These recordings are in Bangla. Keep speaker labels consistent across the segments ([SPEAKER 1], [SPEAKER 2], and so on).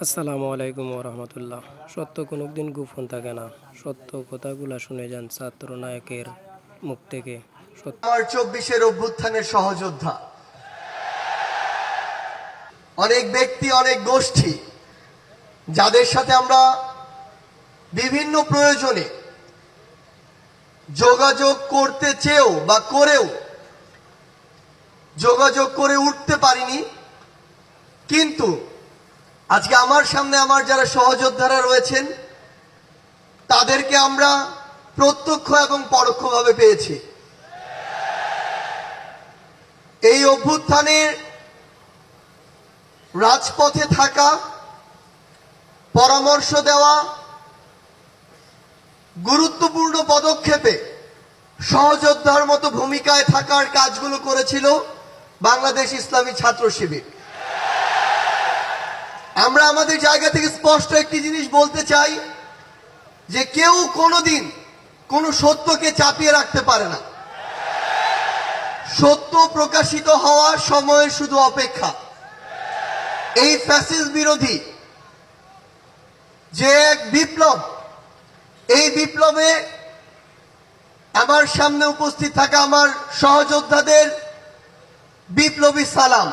[SPEAKER 1] আসসালামু আলাইকুম ওরহমতুল্লাহ। সত্য কোনোদিন গোপন থাকে না। সত্য কথাগুলা শুনে যান ছাত্র নায়কের মুখ থেকে।
[SPEAKER 2] আমার 24-এর অভ্যুত্থানের সহযোদ্ধা অনেক ব্যক্তি, অনেক গোষ্ঠী যাদের সাথে আমরা বিভিন্ন প্রয়োজনে যোগাযোগ করতে চেয়েও বা করেও যোগাযোগ করে উঠতে পারিনি, কিন্তু আজকে আমার সামনে আমার যারা সহযোদ্ধারা রয়েছেন তাদেরকে আমরা প্রত্যক্ষ এবং পরোক্ষভাবে পেয়েছি। এই অভ্যুত্থানের রাজপথে থাকা, পরামর্শ দেওয়া, গুরুত্বপূর্ণ পদক্ষেপে সহযোদ্ধার মতো ভূমিকায় থাকার কাজগুলো করেছিল বাংলাদেশ ইসলামী ছাত্র শিবির। আমরা আমাদের জায়গা থেকে স্পষ্ট একটি জিনিস বলতে চাই যে কেউ কোনোদিন কোনো সত্যকে চাপিয়ে রাখতে পারে না। সত্য প্রকাশিত হওয়ার সময়ের শুধু অপেক্ষা। এই ফ্যাসিস্ট বিরোধী যে এক বিপ্লব, এই বিপ্লবে আমার সামনে উপস্থিত থাকা আমার সহযোদ্ধাদের বিপ্লবী সালাম।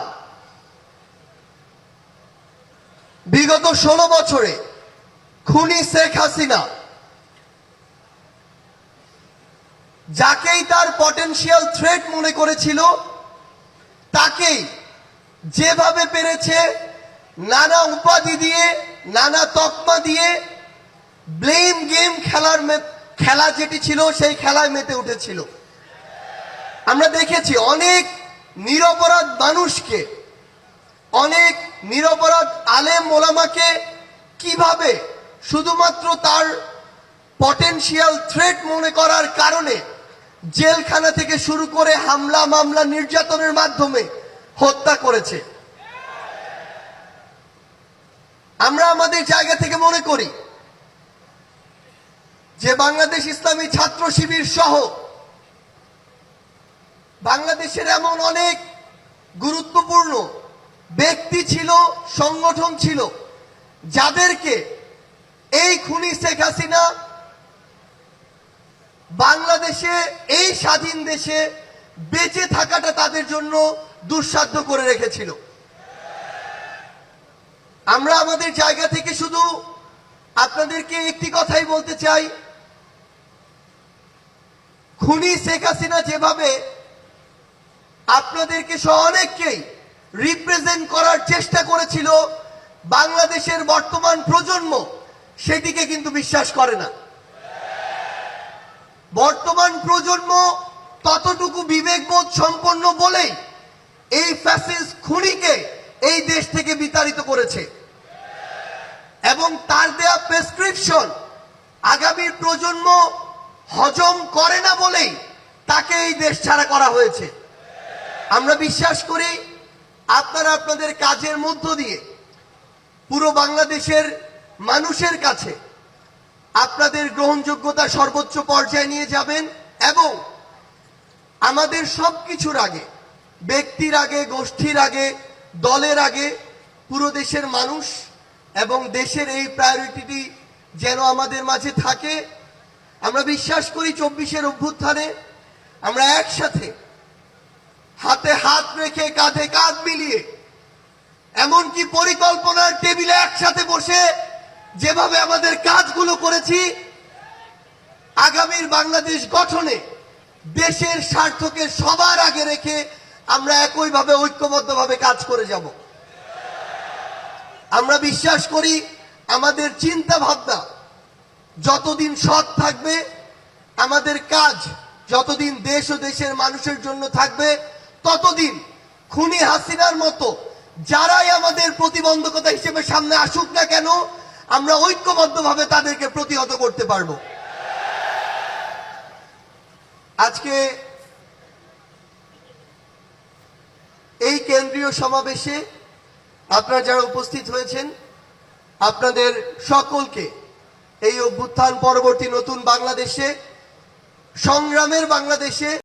[SPEAKER 2] বিগত 16 বছরে খুনি শেখ হাসিনা যাকেই তার পটেনশিয়াল থ্রেট মনে করেছিল তাকেই যেভাবে পেরেছে নানা উপাধি দিয়ে, নানা তকমা দিয়ে ব্লেম গেম খেলা যেটি ছিল সেই খেলায় মেতে উঠেছিল। আমরা দেখেছি অনেক নিরপরাধ মানুষকে, অনেক নিরপরাধ আলেম ওলামাকে কিভাবে শুধুমাত্র তার পটেনশিয়াল থ্রেট মনে করার কারণে জেলখানা থেকে শুরু করে হামলা, মামলা, নির্যাতনের মাধ্যমে হত্যা করেছে। আমরা আমাদের জায়গা থেকে মনে করি যে বাংলাদেশ ইসলামী ছাত্র শিবির সহ বাংলাদেশের এমন অনেক গুরুত্বপূর্ণ ব্যক্তি ছিল, সংগঠন ছিল, যাদেরকে এই খুনি শেখ হাসিনা বাংলাদেশে, এই স্বাধীন দেশে বেঁচে থাকাটা তাদের জন্য দুঃসাধ্য করে রেখেছিল। আমরা আমাদের জায়গা থেকে শুধু আপনাদেরকে একটি কথাই বলতে চাই, খুনি শেখ হাসিনা যেভাবে আপনাদেরকে সহ অনেককেই রিপ্রেজেন্ট করার চেষ্টা করেছিল, বাংলাদেশের বর্তমান প্রজন্ম সেটিকে কিন্তু বিশ্বাস করে না। বর্তমান প্রজন্ম ততটুকু বিবেকবোধ সম্পন্ন বলেই এই ফ্যাসিস্ট খুনিকে এই দেশ থেকে বিতাড়িত করেছে এবং তার দেয়া প্রেসক্রিপশন আগামী প্রজন্ম হজম করে না বলেই তাকে এই দেশ ছাড়া করা হয়েছে। আমরা বিশ্বাস করি আপনারা আপনাদের কাজের মধ্য দিয়ে পুরো বাংলাদেশের মানুষের কাছে আপনাদের গ্রহণযোগ্যতা সর্বোচ্চ পর্যায়ে নিয়ে যাবেন এবং আমাদের সবকিছুর আগে, ব্যক্তির আগে, গোষ্ঠীর আগে, দলের আগে পুরো দেশের মানুষ এবং দেশের এই প্রায়োরিটি যেন আমাদের মাঝে থাকে। আমরা বিশ্বাস করি 24-এর অভ্যুত্থানে আমরা একসাথে হাতে হাত রেখে, কাঁধে কাঁধ মিলিয়ে, এমনকি পরিকল্পনার টেবিলে একসাথে বসে যেভাবে আমাদের কাজগুলো করেছি, আগামীর বাংলাদেশ গঠনে দেশের স্বার্থকে সবার আগে রেখে আমরা একইভাবে ঐক্যবদ্ধভাবে কাজ করে যাব। আমরা বিশ্বাস করি আমাদের চিন্তা ভাবনা যতদিন সৎ থাকবে, আমাদের কাজ যতদিন দেশ ও দেশের মানুষের জন্য থাকবে, ততদিন খুনি হাসিনার মতো যারাই আমাদের প্রতিবন্ধকতা হিসেবে সামনে আসুক না কেন, আমরা ঐক্যবদ্ধভাবে তাদেরকে প্রতিহত করতে পারব। আজকে এই কেন্দ্রীয় সমাবেশে আপনারা যারা উপস্থিত হয়েছেন, আপনাদের সকলকে এই অভ্যুত্থান পরবর্তী নতুন বাংলাদেশে, সংগ্রামের বাংলাদেশে